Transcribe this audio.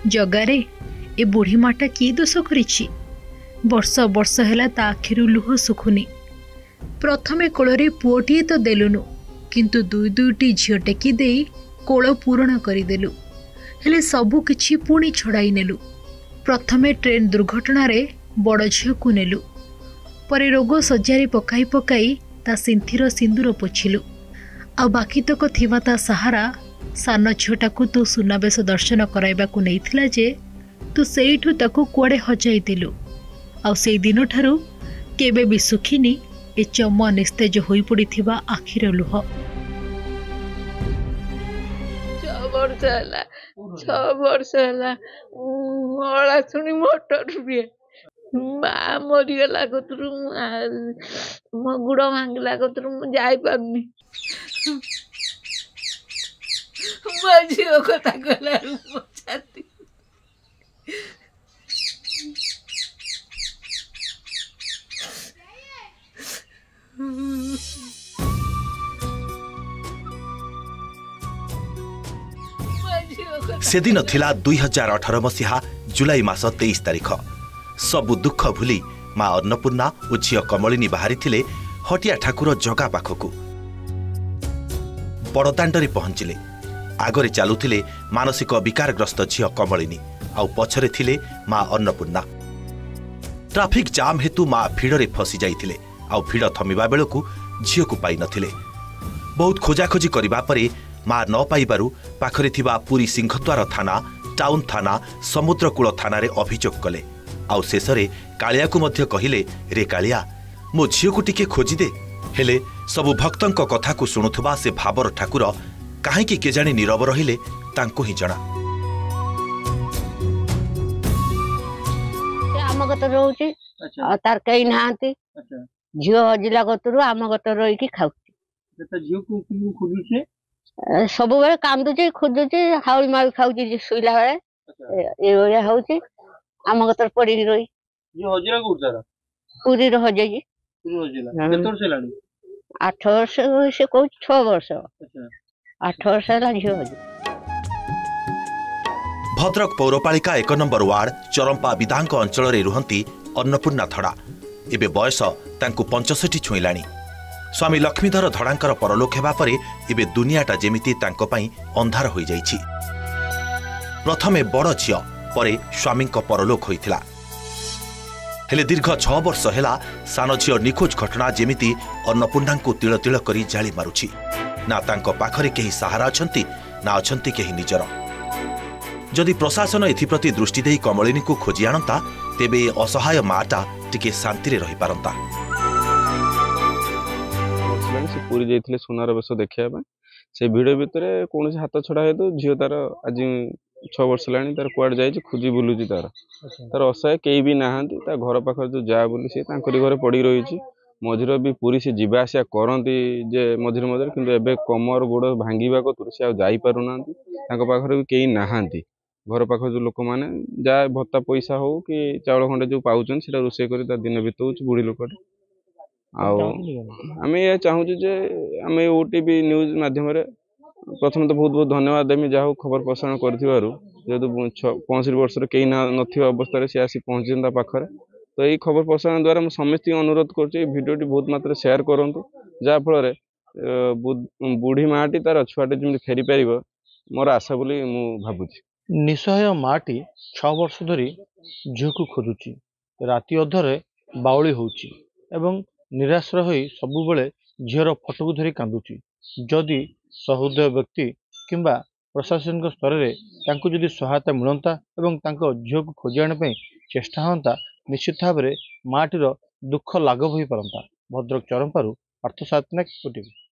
जगारे ए बुढ़ी माटा कि दोष करिछि? वर्ष वर्ष है ता आखिरु लुह सुखुनी। प्रथमे कोଳରେ पुओटीए तो देलुनु, किंतु दुई दुईटी झियो टेकी दे कोଳ पूरण करदेलु। हेले सबु किछि पुणी छड़ाई नेलु। प्रथमे ट्रेन दुर्घटना रे बड़ झियो को नेलु, परे रोग सज्जारे पकाई पकाई ता सिंथिर सिंदूर पोछिलु। आ बाकी तक थिबा ता सहारा सान झियोटा को तू सुनावेश दर्शन कराइबा को नैथिला जे तू सेइठु ताकू कुआडे हजाई दिलु। आ सेई दिन ठारू केबे भी सुखिनी ए चम निस्तेज होई पड़िथिबा आखिर लुह। 6 वर्ष है मला शुणी मोटर भी माँ मरीगला कतरू मो गुड़ भांगला कतरू जापारनी मो झी कथा कहला छाती से दिन थिला 2018 मसीहा जुलाई मास 23 तारिख। सबु दुख भूली माँ अन्नपूर्णा और झील कमलिनी बाहरी थिले हटिया ठाकुर जगा पाखकु। बड़दाण्डरे पहुंचिले। आगरे चालुथिले मानसिक विकारग्रस्त झील कमलिनी, आउ पछरे थिले माँ अन्नपूर्णा। ट्राफिक जाम हेतु माँ भिड़रे फसी जाइथिले, आउ भिड़ थमिबा बेलकु झील को पाई नथिले। बहुत खोजाखोजी करिबा परे माँ न पाइबारु पाखरे थिबा पुरी सिंहद्वार थाना, टाउन थाना, समुद्रकूल थाना रे अभियोग कले। आउ शेषरे कालिया को मध्य कहिले, रे कालिया मो झील को टिके खोजी दे। हेले सबु भक्तंक कथा को शुणुथुबा से भाबर ठाकुर काहेकि केजाणी नीरव रहिले तांको ही जणा। आम गत रहउची तार कई नांती झील हजिला गतरु आम गत रही खाउची। झील को खोजुचे सब बेले कांदुची खोजुची हाउल माउल खाउची शुइला बेले ए होउची आम गतर पड़ी रही। जो हजिरा कोतारा पूरी रो हजेजी पूरी हजिला केते वर्ष लानी 8 वर्ष से कहू 6 वर्ष 8 वर्ष ला झील हजी। भद्रक पौरपालिका 1 नंबर वार्ड चरंपा विधानक अंचल रे रुहंती अन्नपूर्णा धड़ा। एबे बयस तांकु 65 छुईलाणी। स्वामी लक्ष्मीधर धड़ांकर परलोक हेबा परे एबे दुनियाटा जेमिति तांको पई अंधार होई जाईछि। प्रथमे बड़ झियो परे स्वामींक परलोक होइथिला। हेले दीर्घ 6 वर्ष हेला सान झियो निखोज घटना जेमिति अन्नपूर्णांकु तिल तिल करी जाली मारुछि। ना तांको पाखरे केही सहारा अछंती, ना अछंती केही निजर। जदि प्रशासन एथिप्रति दृष्टि देई कमलिनी को खोजी आणंता, तेबे असहाय माटा टिके शांति रे रहि पारंता। से पूरी जाइए सुनार बेश देखा से भिड़ भितर कौन हाथ छड़ा हेतु झील तार आज 6 वर्ष ला तार कुआड जाए खोजी बुलूची तार असहाय कई भी नहांती। घर पाखर जो जा बोली सी घर पड़ी रही मझिर भी पूरी से जीवा आसिया करती जे मझिरे मझिरे किंतु एबे कमर गोड़ भांगा कतुर से जापारूना पाखर भी कई नहांती। घर पाखर जो लोक मैंने जा भत्ता पैसा हो कि चाउल खंडे जो पाँच से रोषे कर दिन बीतौच बुढ़ी लोकटे। आम यह चाहूँ जे आम ओटीवी न्यूज माध्यम प्रथम तो बहुत बहुत धन्यवाद देमी जहाँ खबर प्रसारण करेतु 65 वर्ष कई नवस्था सी आसी पहुँची पाखरे। तो यही खबर प्रसारण द्वारा मुझे समस्त अनुरोध करीडियोटी बहुत मात्रा शेयर करूँ जहाँफल बुढ़ी माटी तार छुआटे जमी फेरी पार मोर आशा बोली मु भावुची। निसहाय माटी 6 वर्ष धरी झील को खोजुची, राति अधरे बाउली होउची एवं निराश्रय होई सबुबले झीर फटोक धरी कांदुची। जदि सहृदय व्यक्ति किंबा प्रशासनिक स्तर में तांको जदि सहायता मिलता एवं तांको झील को खोजी आने पे चेष्टा होता, निश्चित भाव में माटीर दुख लाघव हो पारंता। भद्रक चरंपारू पार्थ सातनायक ओटीवी।